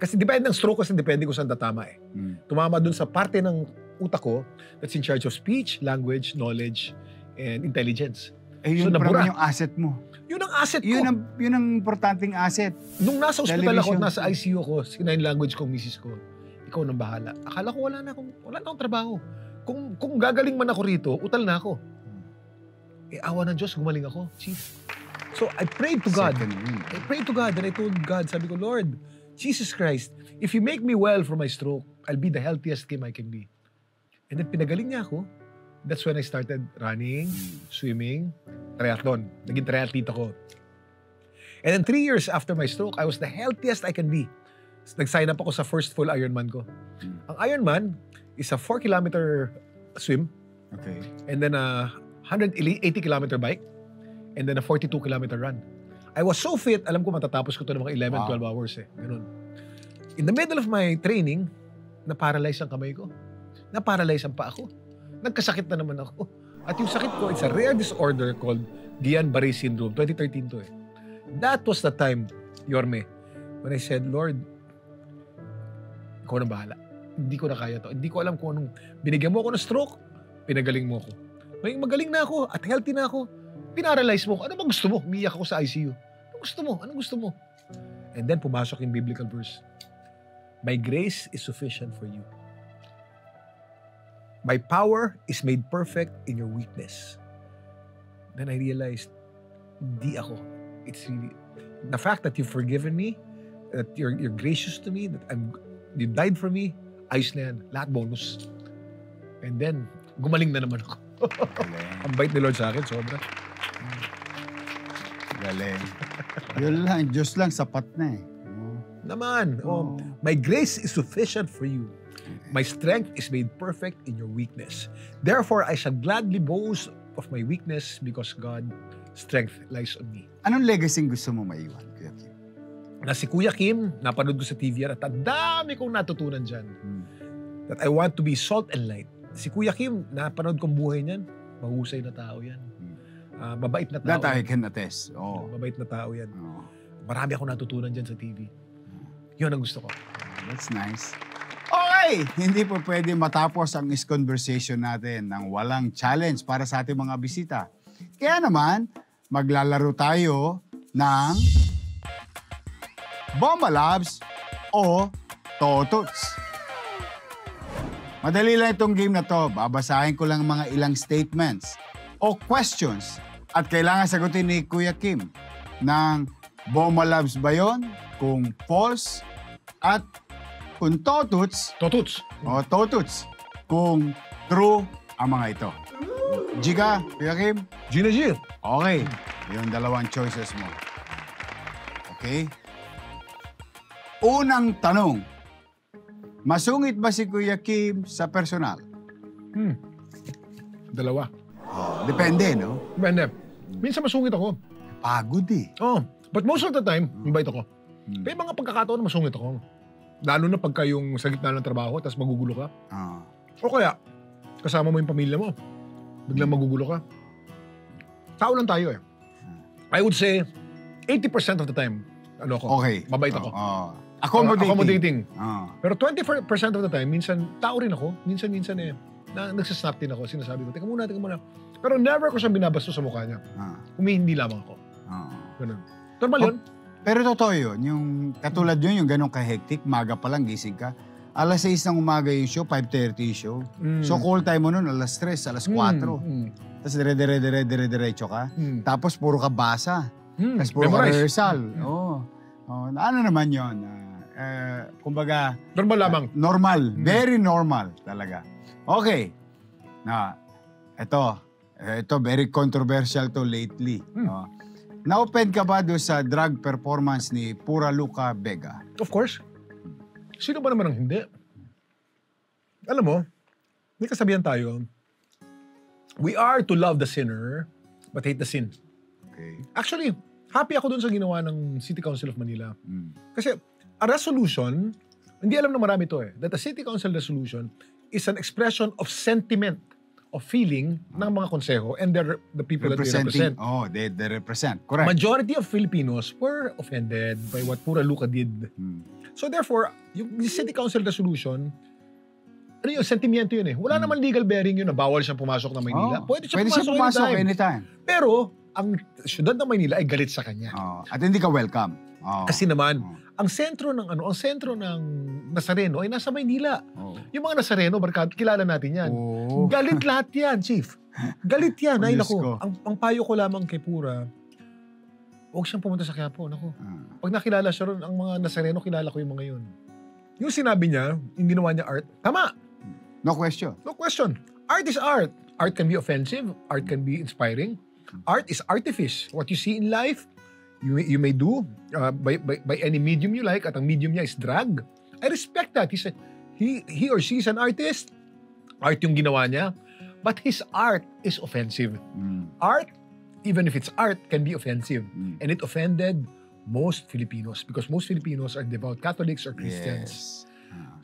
Kasi depende ng stroke kasi depende kung saan tatama eh. Tumama dun sa parte ng utak ko that's in charge of speech, language, knowledge, and intelligence. Yun naman yung asset mo. Yun ang asset ko. Yun ang importanteng asset. Nung nasa ospital ako, nasa ICU ko, sinign language kong misis ko, ikaw nang bahala. Akala ko wala na akong trabaho. Kung gagaling man ako rito, utal na ako. Awa ng Diyos, gumaling ako, chief. So I prayed to God. I prayed to God and I told God, sabi ko, Lord, Jesus Christ, if you make me well from my stroke, I'll be the healthiest Kim I can be. And then pinagaling niya ako. That's when I started running, swimming, triathlon. Naging triathlete ako. And then 3 years after my stroke, I was the healthiest I can be. Nag-sign up ako sa first full Ironman ko. Ang Ironman is a 4-kilometer swim. Okay. And then a 180-kilometer bike. And then a 42-kilometer run. I was so fit, alam ko matatapos ko ito ng mga 11, 12 hours eh. Ganun. In the middle of my training, na-paralyze ang kamay ko. Na-paralyze ang paa ko. Nagkasakit na naman ako. At yung sakit ko, it's a rare disorder called Guillain-Barré syndrome. 2013 to eh. That was the time, Yorme, when I said, Lord, ikaw na bahala. Hindi ko na kaya to. Hindi ko alam kung anong, binigyan mo ako ng stroke, pinagaling mo ako. Ngayon magaling na ako at healthy na ako. Pinaralyze mo. Ano bang gusto mo? Umiyak ako sa ICU. Ano gusto mo? And then pumasok yung biblical verse. My grace is sufficient for you. My power is made perfect in your weakness. Then I realized, hindi ako. It's really, the fact that you've forgiven me, that you're gracious to me, that you died for me, ayos na yan. Lahat bonus. And then, gumaling na naman ako. Ang bait ni Lord sa akin, sobra. Galing. Yun lang, Diyos lang, sapat na eh. Naman. My grace is sufficient for you. My strength is made perfect in your weakness. Therefore, I shall gladly boast of my weakness because God's strength lies on me. Anong legacy gusto mo maiwan, Kuya Kim? Na si Kuya Kim, napanood ko sa TV at ang dami kong natutunan dyan. That I want to be salt and light. Si Kuya Kim, napanood kong buhay niyan, mahusay na tao yan. Mabait na tao. That I can attest. Oh. Mabait na tao yan. Oh. Marami akong natutunan dyan sa TV. Yun ang gusto ko. That's nice. Okay! Hindi po pwede matapos ang conversation natin ng walang challenge para sa ating mga bisita. Kaya naman, maglalaro tayo ng Bomba Labs o Totots. Madali lang itong game na to. Babasahin ko lang mga ilang statements o questions at kailangan sagutin ni Kuya Kim ng Bomba Labs ba yun? Kung false at kung Totots o Totots kung true ang mga ito. Jika, Kuya Kim? Gina G. Okay. Yung dalawang choices mo. Okay? Unang tanong. Masungit ba si Kuya Kim sa personal? Dalawa. Depende, no? Bende. Minsan masungit ako. Pagod eh. But most of the time, mabait ako. May mga pagkakataon na masungit ako. Lalo na pagka yung sa gitna ng trabaho, tapos magugulo ka. O kaya, kasama mo yung pamilya mo. Biglang magugulo ka. Tao lang tayo eh. I would say, 80% of the time, Okay. mabait ako. Accommodating. Pero 20% of the time, minsan, tao rin ako. Minsan eh, nagsasnap din ako. Sinasabi ko, teka muna. Pero never ko siyang binabastos sa mukha niya. Humihindi lamang ako. Ganun. Normal yun. Pero totoo yun. Yung katulad yun, yung ganong ka-hectic, maga pa lang gising ka. Alas 6 ng umaga yung show, 5:30 yung show. So call time mo nun, alas 3, alas 4. Tapos dire-diretso ka. Tapos puro ka basa. Tapos puro ka rehearsal. Ano naman yun? Kumbaga... Normal lamang. Normal. Very normal talaga. Okay. Ito very controversial to lately. Na-open ka ba doon sa drug performance ni Pura Luca Vega? Of course. Sino ba naman ang hindi? Alam mo, may kasabihan tayo, we are to love the sinner, but hate the sin. Okay. Actually, happy ako doon sa ginawa ng City Council of Manila. Kasi a resolution, hindi alam na marami to eh, that the City Council resolution is an expression of sentiment, of feeling ng mga konseho and the people that they represent. They represent. Correct. Majority of Filipinos were offended by what Pura Luca did. So therefore, yung City Council resolution, sentimiento yun eh. Wala naman legal bearing yun na bawal siyang pumasok ng Maynila. Pwede siya pumasok anytime. Pero, ang syudad ng Maynila ay galit sa kanya. At hindi ka welcome. Kasi naman, ang sentro ng Nazareno ay nasa Maynila. Yung mga Nazareno, kilala natin yan. Galit lahat yan, Chief. Galit yan. Ay, naku. Ang payo ko lamang kay Pura, huwag siyang pumunta sa Quiapo. Naku. Pag nakilala siya ron, ang mga Nazareno, kilala ko yung mga yun. Yung sinabi niya, yung ginawa niya art, tama. No question. No question. Art is art. Art can be offensive. Art can be inspiring. Art is artifice. What you see in life, you may do by any medium you like, at ang medium niya is drag. I respect that. He or she is an artist. Art yung ginawa niya. But his art is offensive. Art, even if it's art, can be offensive. And it offended most Filipinos because most Filipinos are devout Catholics or Christians. Yes.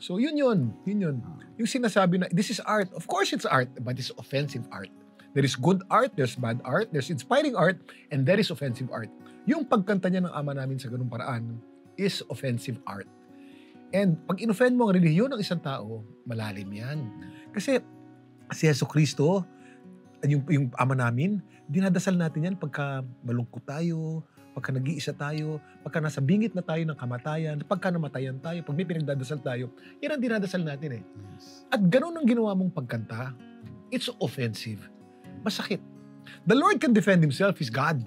So yun. Yung sinasabi na, this is art. Of course it's art, but it's offensive art. There is good art, there's bad art, there's inspiring art, and there is offensive art. Yung pagkanta niya ng ama namin sa ganung paraan is offensive art. And pag in-offend mo ang relihiyon ng isang tao, malalim yan. Kasi si Jesucristo, yung ama namin, dinadasal natin yan pagka malungkot tayo, pagka nag-iisa tayo, pagka nasa bingit na tayo ng kamatayan, pagka namatayan tayo, pag may pinagdadasal tayo, yan ang dinadasal natin eh. At ganun ang ginawa mong pagkanta, it's offensive. Masakit. The Lord can defend himself, He's God.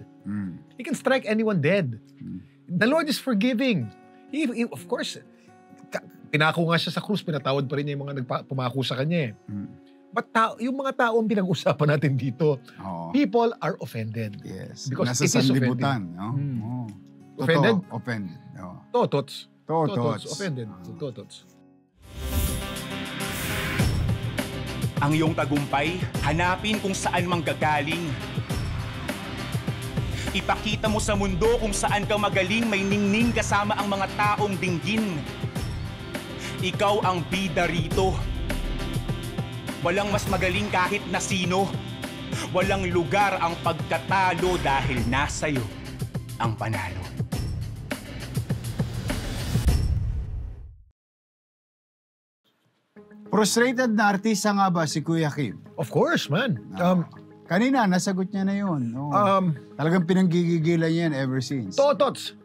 He can strike anyone dead. The Lord is forgiving. Of course, pinako nga siya sa krus, pinatawad pa rin niya yung mga pumako sa kanya eh. But yung mga taong pinag-usapan natin dito, people are offended. Yes. Because Nasa it is sanlibutan. offending. No? Offended? Totoo, offended. No. Totots. Totots. Offended. Totots. Ang iyong tagumpay, hanapin kung saan manggagaling. Ipakita mo sa mundo kung saan ka magaling, may ningning kasama ang mga taong dinggin. Ikaw ang bida rito. Walang mas magaling kahit na sino. Walang lugar ang pagkatalo dahil nasa'yo ang panalo. Frustrated na artista nga ba si Kuya Kim? Of course, man. Kanina, nasagot niya na yun. No? Talagang pinanggigigilan niya yan ever since. Totots.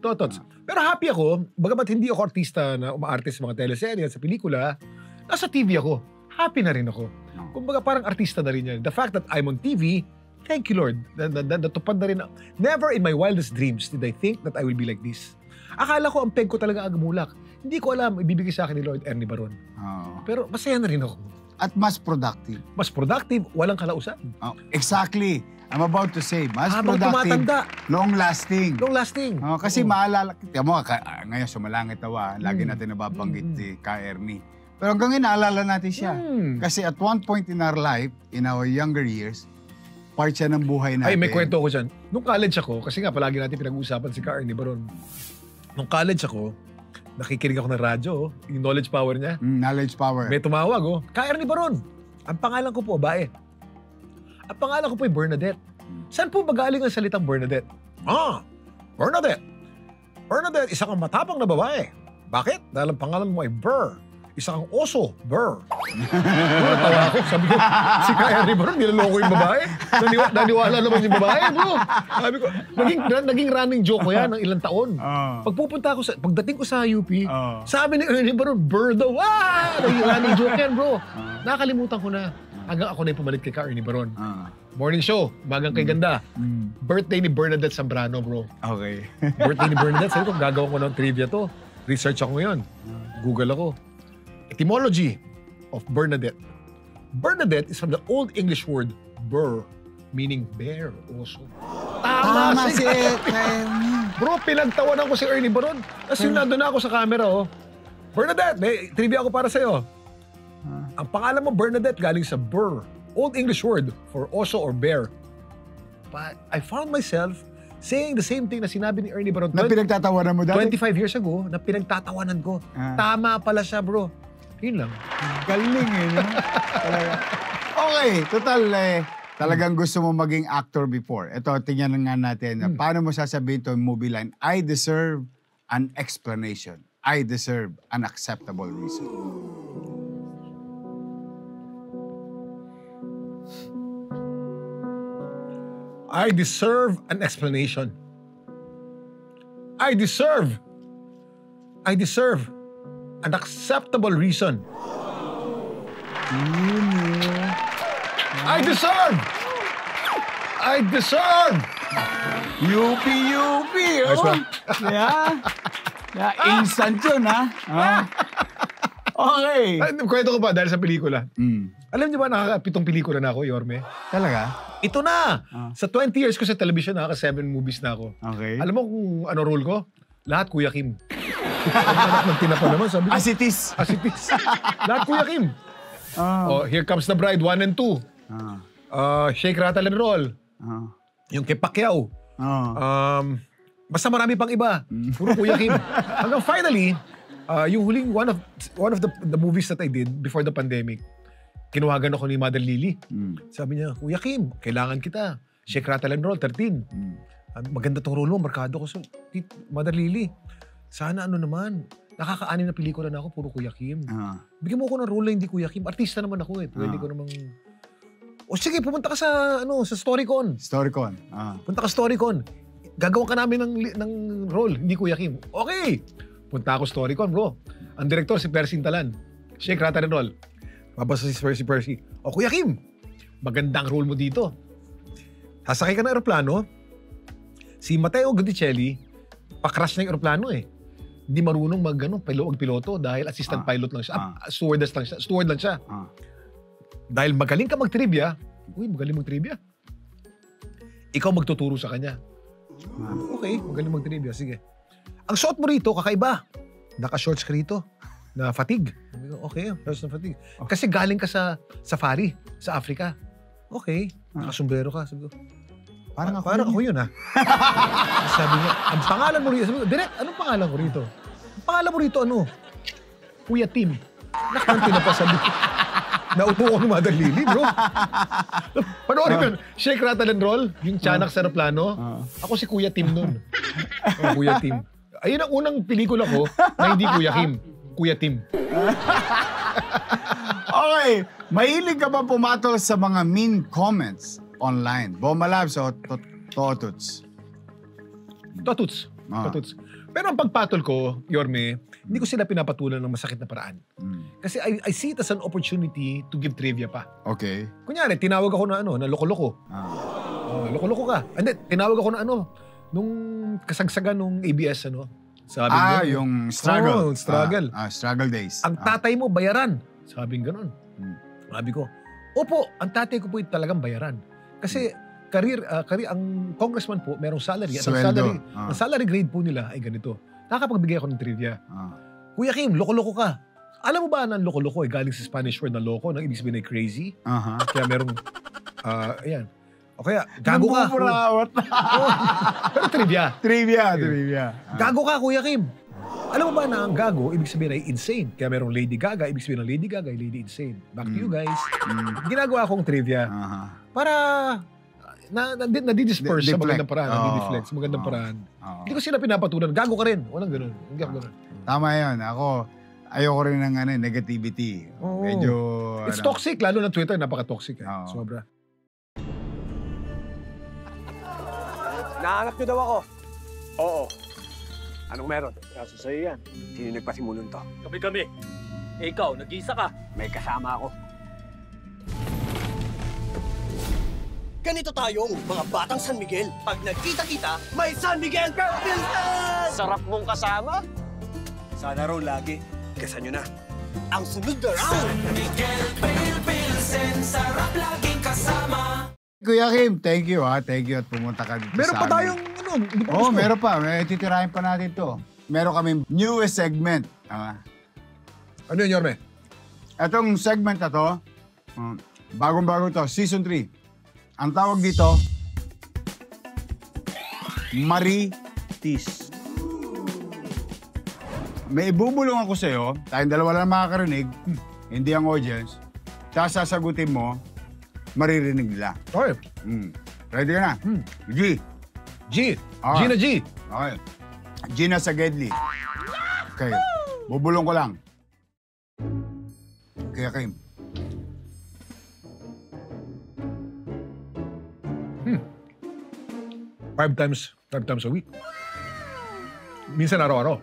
Pero happy ako, bagamat hindi ako artista na umaarte sa mga teleserye, sa pelikula, nasa TV ako. Happy na rin ako. Kumbaga parang artista na rin yan. The fact that I'm on TV, thank you Lord. Natupad na rin. Never in my wildest dreams did I think that I will be like this. Akala ko ang peg ko talaga agamulak. Hindi ko alam, ibibigay sa akin ni Lord Ernie Baron. Pero masaya na rin ako. At mas productive. Mas productive, walang kalausan. Exactly. I'm about to say, mas Habang productive, tumatanda. long-lasting. Long-lasting. Kasi maalala, mo, ngayon sumalangit tawa, lagi natin nababanggit si Ka Ernie. Pero hanggang ngayon, naalala natin siya. Kasi at one point in our life, in our younger years, part siya ng buhay natin. Ay, may kwento ako dyan. Nung college ako, kasi nga palagi natin pinag-uusapan si Ka Ernie Baron. Nung college ako, nakikinig ako ng radyo, yung knowledge power niya. Knowledge power. May tumawag, Ka Ernie Baron. Ang pangalan ko po, bae. Ang pangalan ko po ay Bernadette. Saan po magaling ang salitang Bernadette? Bernadette. Bernadette, isa kang matapang na babae. Bakit? Dahil ang pangalan mo ay Burr. Isa kang oso, Burr. Natawa ako. Sabi ko, si Ka Ernie Baron, nilaloko yung babae. Naniwala naman yung babae, bro. Sabi ko, naging running joke ko yan ng ilang taon. Pagpupunta ako pagdating ko sa UP, sabi ni Ernie Baron, Burr daw. Naging running joke yan, bro. Nakalimutan ko na. Hanggang ako na yung pumalit kay Ka Ernie Baron. Morning show, magang kay ganda. Birthday ni Bernadette Zambrano, bro. Okay. Birthday ni Bernadette. Sabi ko, gagawin ko ng trivia to. Research ako ngayon. Google ako. Etymology of Bernadette. Bernadette is from the Old English word burr, meaning bear also. Tama si Ernie. Bro, pinagtawanan ko si Ernie Baron. Tapos yung nandun na ako sa camera, Bernadette, may trivia ako para sa'yo. Ang pangalan mo, Bernadette, galing sa burr. Old English word for oso or bear. But I found myself saying the same thing na sinabi ni Ernie Baron. Na pinagtatawanan mo dati? 25 years ago, na pinagtatawanan ko. Tama pala siya, bro. Yun lang. Galing no? Okay, total talagang gusto mo maging actor before. Ito, tingnan nga natin. Paano mo sasabihin to movie line? I deserve an explanation. I deserve an acceptable reason. I deserve an explanation. I deserve an acceptable reason. I deserve! UP! Nice ba? Yeah, instant yun, ha? Okay. Kwento ko pa dahil sa pelikula. Alam niyo ba, nakaka-7 pelikula na ako, Yorme? Talaga? Ito na! Sa 20 years ko sa television, nakaka-7 movies na ako. Okay. Alam mo kung ano role ko? Lahat Kuya Kim. Anak ng tinapa naman, sabi ko. Asitis. Lahat Kuya Kim. Here Comes the Bride 1 and 2. Shake, Rattle and Roll. Yung kay Pacquiao. Basta marami pang iba. Puro Kuya Kim. Hanggang finally, yung huling one of the movies that I did before the pandemic, kinuwagan ako ni Mother Lily. Sabi niya, Kuya Kim, kailangan kita. Shake, Rattle and Roll, 13. Maganda tong role mo, markado ko. So, Mother Lily, sana naman, nakaka-anim na pelikula na ako, puro Kuya Kim. Bigyan mo ako ng role na hindi Kuya Kim. Artista naman ako eh. Pwede ko namang... O sige, pumunta ka sa Storycon. Storycon. Punta ka Storycon. gagawin ka namin ng role, hindi Kuya Kim. Okay! Punta ako Storycon, bro. Ang direktor si Percy Talan. Shake, rattle and roll. Mabasa si Percy. O Kuya Kim, magandang role mo dito. Sasakay ka ng aeroplano, si Mateo Godicelli, pa-crash na yung aeroplano eh. Hindi marunong mag-piloto dahil assistant pilot lang siya. Steward lang siya. Dahil magaling ka mag-trivia, ikaw magtuturo sa kanya. Okay, magaling mag-trivia, sige. Ang suot mo rito, kakaiba. Naka-shorts ka rito, na fatigue. Okay, shorts na fatigue. Kasi galing ka sa safari, sa Africa. Okay, nakasumbrero ka. Sabi ko, parang ako yun ha. Sabi niya, ang pangalan mo rito, sabi ko, Direk, anong pangalan ko rito? Ang pangalan mo rito, ano? Kuya Tim. Nakanti na pa sabi ko. Naupo ko ng Mother Lily, bro. Panoorin ko yun. Shake, rattle and roll. Yung tiyanak sa aeroplano. Ako si Kuya Tim nun. Kuya Tim. Ayun ang unang pelikula ko na hindi Kuya Kim. Kuya Tim. Okay. Mahilig ka ba pumatol sa mga mean comments online? Bomba Labs o Totuts? Totuts. Pero ang pagpatol ko, Yorme, hindi ko sila pinapatulan ng masakit na paraan. Kasi I see it as an opportunity to give trivia pa. Okay. Kunyari, tinawag ako na na loko-loko. Loko-loko ka. Hindi, tinawag ako na nung kasagsagan nung ABS, Sabi yung struggle. Struggle. Struggle days. Ang tatay mo, bayaran. Sabing ganun. Sabi ko, opo, ang tatay ko po talagang bayaran. Kasi, ang congressman po, merong salary. At ang salary grade po nila ay ganito. Nakapagbigay ako ng trivia. Kuya Kim, loko-loko ka. Alam mo ba na loko-loko ay galing sa Spanish word na loko, nang ibig sabihin ay crazy? Kaya merong, ayan. O kaya, gago ka. Pero trivia. Gago ka, Kuya Kim. Alam mo ba na ang gago, ibig sabihin ay insane. Kaya merong Lady Gaga, ibig sabihin ng Lady Gaga ay Lady Insane. Back to you guys. Ginagawa akong trivia para nadidisperse sa magandang paraan. Nadideflect sa magandang paraan. Hindi ko sila pinapatulan. Gago ka rin. Walang ganun. Hindi ako ganun. Tama yun. Ayoko rin ng negativity. Medyo... It's toxic. Lalo na Twitter. Napaka-toxic. Sobra. Nahanap niyo daw ako? Oo. Anong meron? Kaso sa'yo yan. Sino nagpasimulan to? Kami. Ikaw, nag-iisa ka. May kasama ako. Ganito tayong mga batang San Miguel. Pag nagkita-kita, may San Miguel Philippines! Sarap mong kasama. Sana raw lagi. Kesa nyo na. Ang sunod na round! San Miguel Philippines, sarap laging kasama. Kuya Kim, thank you Thank you at pumunta ka dito meron sa pa tayong meron pa. May titirahin pa natin to. Meron kaming newest segment. Ano yun, Yorme? Itong segment na to, bagong-bago to, season 3. Ang tawag dito, Maritis. May ibubulong ako sa'yo, tayong dalawa lang makakarinig, hindi ang audience. Tapos sasagutin mo, maririnig nila. Okay. Ready ka na? G. G na G. Okay. G na sa Gedli. Okay. Bubulong ko lang. Kuya Kim. 5 times a week. Minsan araw-araw.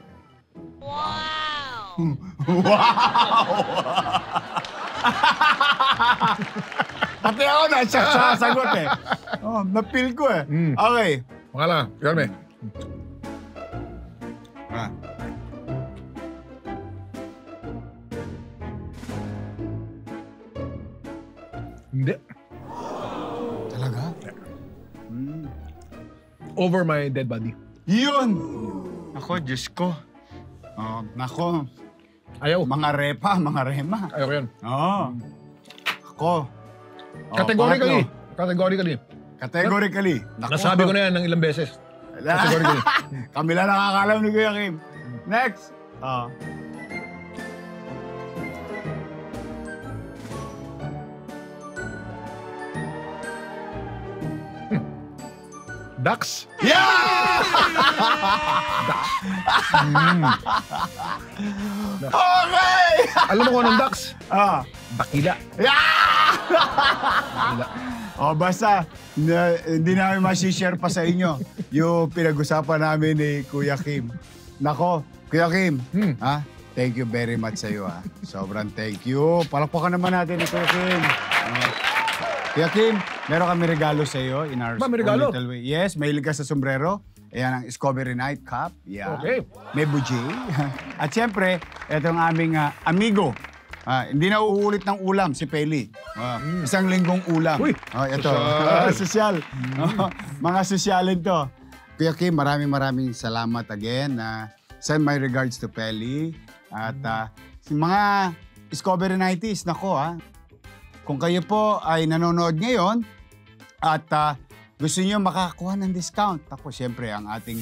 Wow! Pati ako na sasagot eh. Napil ko eh. Okay. Pangalan, Yorme. Hindi. Talaga? Over my dead body. Yun! Ako, Diyos ko. Nako. Ayaw. Mga rema. Ayaw ko yan. Ako. Categorically. Nasabi ko na yan ng ilang beses. Categorically. Kami lang nakakalam ni Kuya Kim. Next. Ducks. Yeah! Ducks. Okay! Alam mo kung anong ducks? Bakila. Yeah! Bakila. O basta, hindi namin masishare pa sa inyo yung pinag-usapan namin ni Kuya Kim. Nako, Kuya Kim, ha? Thank you very much sa iyo, ha? Sobrang thank you. Palakpakan naman natin ni Kuya Kim. Kuya Kim, meron kami regalo sa iyo in our May regalo? little way. Yes, mahilig ka sa sombrero. Ayan ang Discovery Night Cup. Yeah. Okay. May buji. At siyempre, itong aming amigo. Hindi na uulit ng ulam si Peli. Isang linggong ulam. Uy, ito. Sosyal. Mga sosyalin to. Kuya Kim, maraming salamat again. Send my regards to Peli. At mga Discovery Nighties, nako kung kayo po ay nanonood ngayon at gusto niyo makakuha ng discount, ako siyempre ang ating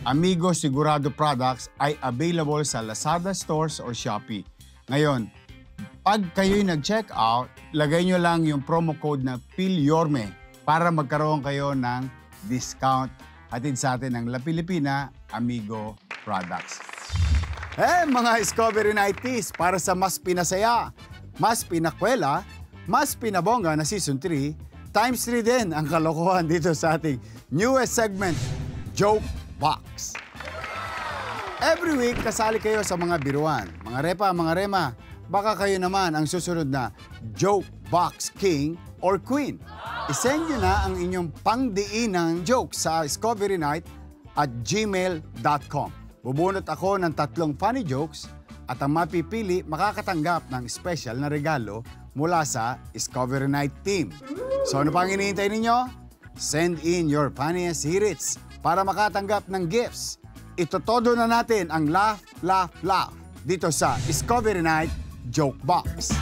Amigo Sigurado products ay available sa Lazada stores or Shopee. Ngayon, pag kayo'y nag-check out, lagay nyo lang yung promo code na PILYORME para magkaroon kayo ng discount hatid sa atin ng La Pilipina Amigo Products. Mga Discovery Nighties, para sa mas pinasaya, mas pinakwela, mas pinabongga na Season 3, times 3 din ang kalokohan dito sa ating newest segment, Joke Box. Every week, kasali kayo sa mga biruan. Mga repa, mga rema, baka kayo naman ang susunod na Joke Box King or Queen. I-send nyo na ang inyong pangdiinang joke sa discoverynight@gmail.com. Bubunot ako ng 3 funny jokes at ang mapipili makakatanggap ng special na regalo mula sa Discovery Night team. So ano pang hinihintay ninyo? Send in your funniest hits para makatanggap ng gifts. Itotodo na natin ang Laugh, Laugh, Laugh dito sa Discovery Night Joke Box.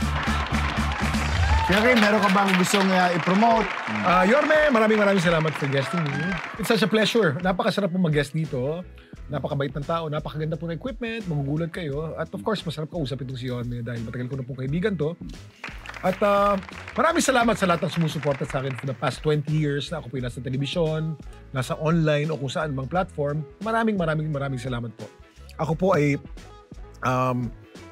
Kaya Kim, meron ka bang gustong i-promote? Yorme, maraming salamat for guesting me. It's such a pleasure. Napakasarap po mag-guest dito. Napakabait ng tao, napakaganda po ng equipment, magugulat kayo. At of course, masarap kausap itong si Yorme dahil matagal ko na pong kaibigan to. At maraming salamat sa lahat ng sumusuporta sa akin for the past 20 years na ako po yung nasa telebisyon, nasa online o kung saan mang platform. Maraming salamat po. Ako po ay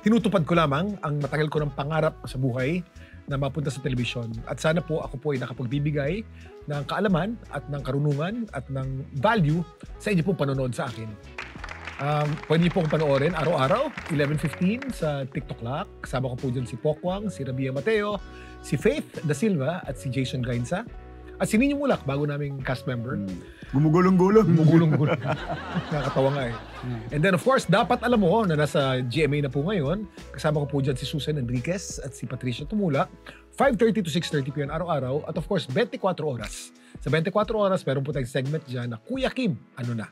tinutupad ko lamang ang matagal ko ng pangarap sa buhay na mapunta sa telebisyon. At sana po ako po ay nakapagbibigay ng kaalaman at ng karunungan at ng value sa inyo pong panonood sa akin. Pwede niyo po akong panoorin araw-araw, 11:15 sa TikTok Lock. Kasama ko po dyan si Pokwang, si Rabia Mateo, si Faith Da Silva at si Jason Gainsa. At si Nino Mulak, bago naming cast member. Gumugulong-gulong. Nakakatawa nga eh. And then of course, dapat alam mo na nasa GMA na po ngayon. Kasama ko po dyan si Susan Enriquez at si Patricia Tumulak. 5:30 to 6:30 p.m. araw-araw. At of course, 24 oras. Sa 24 oras, meron po tayong segment dyan na Kuya Kim, ano na?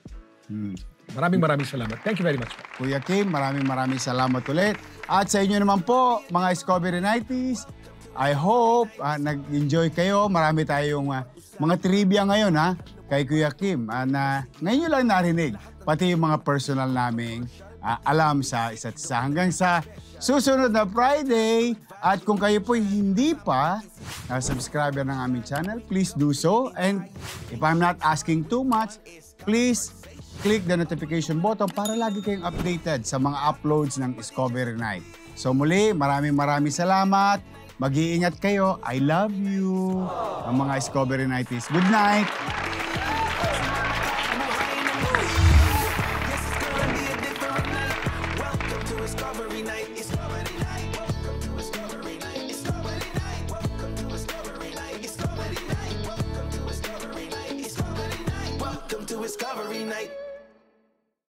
Maraming salamat. Thank you very much po. Kuya Kim, maraming salamat ulit. At sa inyo naman po, mga Discovery Nighties, I hope nag-enjoy kayo. Marami tayong mga trivia ngayon kay Kuya Kim na ngayon nyo lang narinig. Pati yung mga personal naming alam sa isa't isa. Hanggang sa susunod na Friday. At kung kayo po hindi pa subscriber ng aming channel, please do so. And if I'm not asking too much, please click the notification button para lagi kayong updated sa mga uploads ng Discovery Night. So muli, maraming salamat. Mag-iingat kayo. I love you. Ang mga Discovery Nighties. Good night.